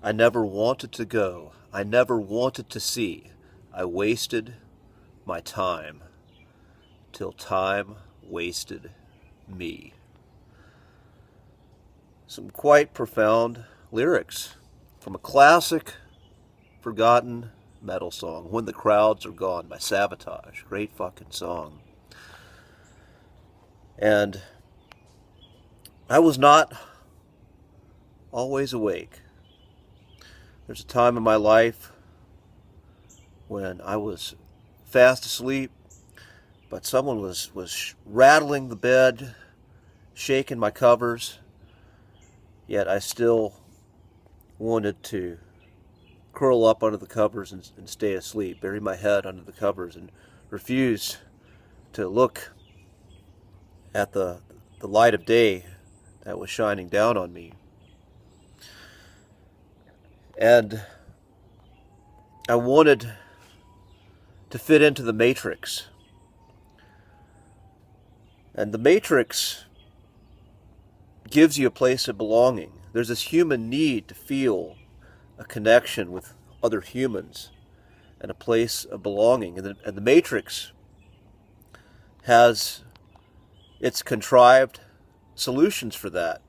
I never wanted to go. I never wanted to see. I wasted my time till time wasted me. Some quite profound lyrics from a classic, forgotten metal song, When the Crowds Are Gone by Sabotage. Great fucking song. And I was not always awake. There's a time in my life when I was fast asleep, but someone was rattling the bed, shaking my covers, yet I still wanted to curl up under the covers and stay asleep, bury my head under the covers, and refuse to look at the light of day that was shining down on me. And I wanted to fit into the Matrix. And the Matrix gives you a place of belonging. There's this human need to feel a connection with other humans and a place of belonging. And the Matrix has its contrived solutions for that.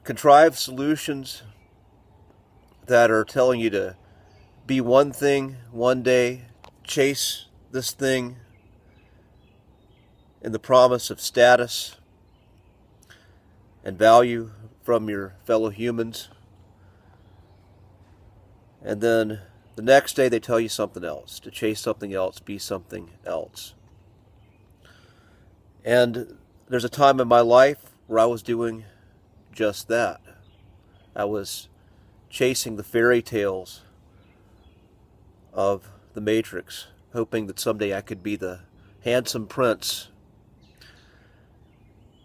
Contrived solutions that are telling you to be one thing one day, chase this thing in the promise of status and value from your fellow humans. And then the next day they tell you something else, to chase something else, be something else. And there's a time in my life where I was doing just that. I was chasing the fairy tales of the Matrix, hoping that someday I could be the handsome prince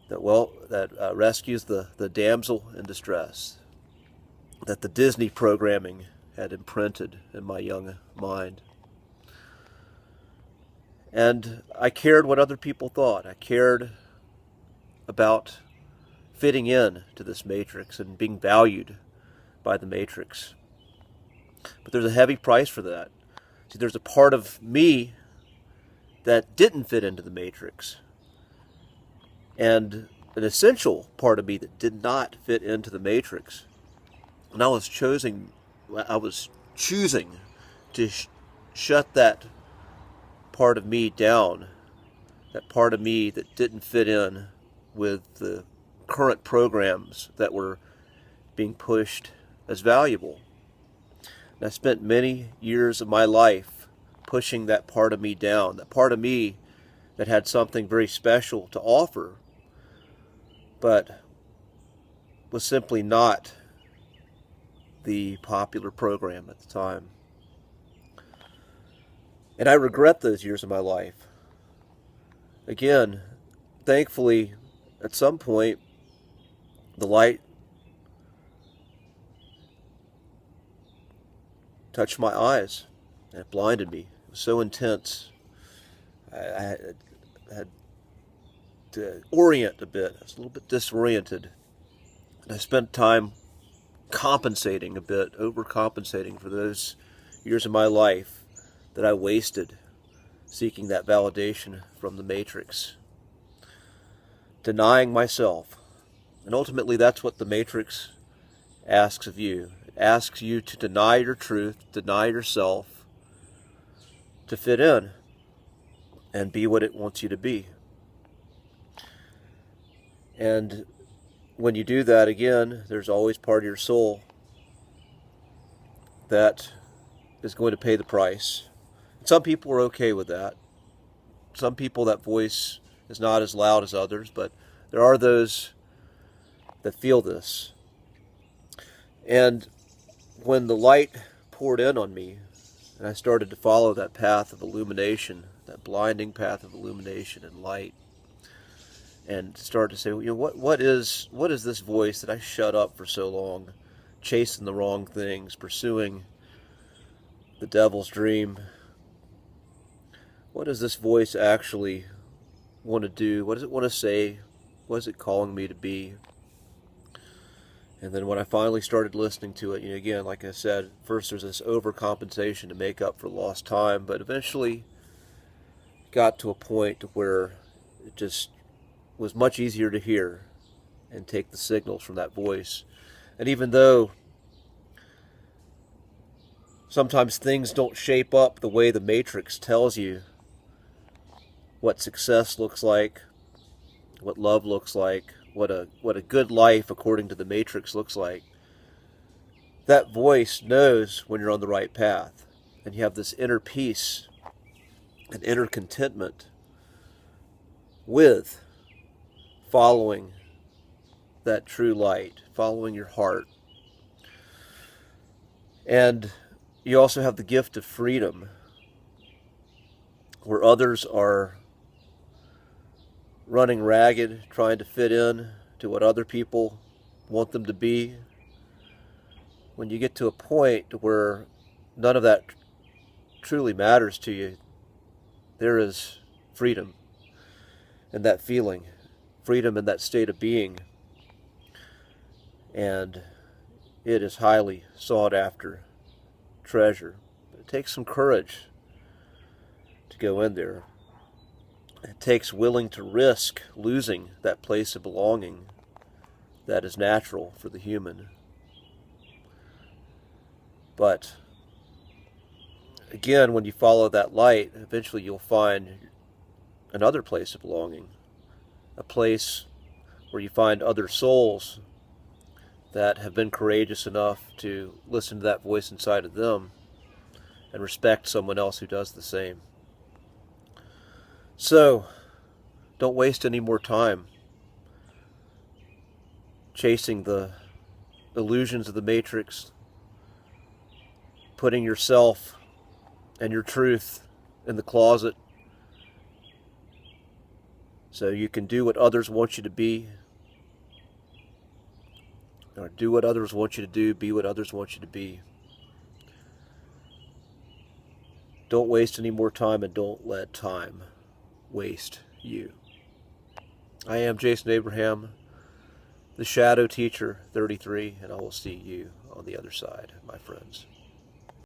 that rescues the damsel in distress, that the Disney programming had imprinted in my young mind. And I cared what other people thought. I cared about fitting in to this Matrix and being valued by the Matrix. But there's a heavy price for that. See, there's a part of me that didn't fit into the Matrix, and an essential part of me that did not fit into the Matrix. And I was choosing to shut that part of me down, that part of me that didn't fit in with the current programs that were being pushed as valuable. And I spent many years of my life pushing that part of me down, that part of me that had something very special to offer, but was simply not the popular program at the time. And I regret those years of my life. Again, thankfully, at some point, the light touched my eyes and it blinded me. It was so intense. I had to orient a bit. I was a little bit disoriented. And I spent time compensating a bit, overcompensating for those years of my life that I wasted seeking that validation from the Matrix. Denying myself. And ultimately that's what the Matrix asks of you. It asks you to deny your truth, deny yourself, to fit in and be what it wants you to be. And when you do that, again, there's always part of your soul that is going to pay the price. And some people are okay with that. Some people, that voice is not as loud as others, but there are those that feel this. And when the light poured in on me, and I started to follow that path of illumination, that blinding path of illumination and light, and start to say, what is this voice that I shut up for so long, chasing the wrong things, pursuing the devil's dream? What does this voice actually want to do? What does it want to say? What is it calling me to be? And then when I finally started listening to it, again, like I said, first there's this overcompensation to make up for lost time, but eventually got to a point where it just was much easier to hear and take the signals from that voice. And even though sometimes things don't shape up the way the Matrix tells you what success looks like, what love looks like, what a good life according to the Matrix looks like, that voice knows when you're on the right path, and you have this inner peace and inner contentment with following that true light, following your heart. And you also have the gift of freedom, where others are running ragged, trying to fit in to what other people want them to be. When you get to a point where none of that truly matters to you, there is freedom in that feeling, freedom in that state of being. And it is highly sought after treasure. But it takes some courage to go in there. It takes willing to risk losing that place of belonging that is natural for the human. But again, when you follow that light, eventually you'll find another place of belonging, a place where you find other souls that have been courageous enough to listen to that voice inside of them and respect someone else who does the same. So, don't waste any more time chasing the illusions of the Matrix, putting yourself and your truth in the closet so you can do what others want you to be, or do what others want you to do, be what others want you to be. Don't waste any more time, and don't let time waste you. I am Jason Abraham, the Shadow Teacher 33, and I will see you on the other side, my friends.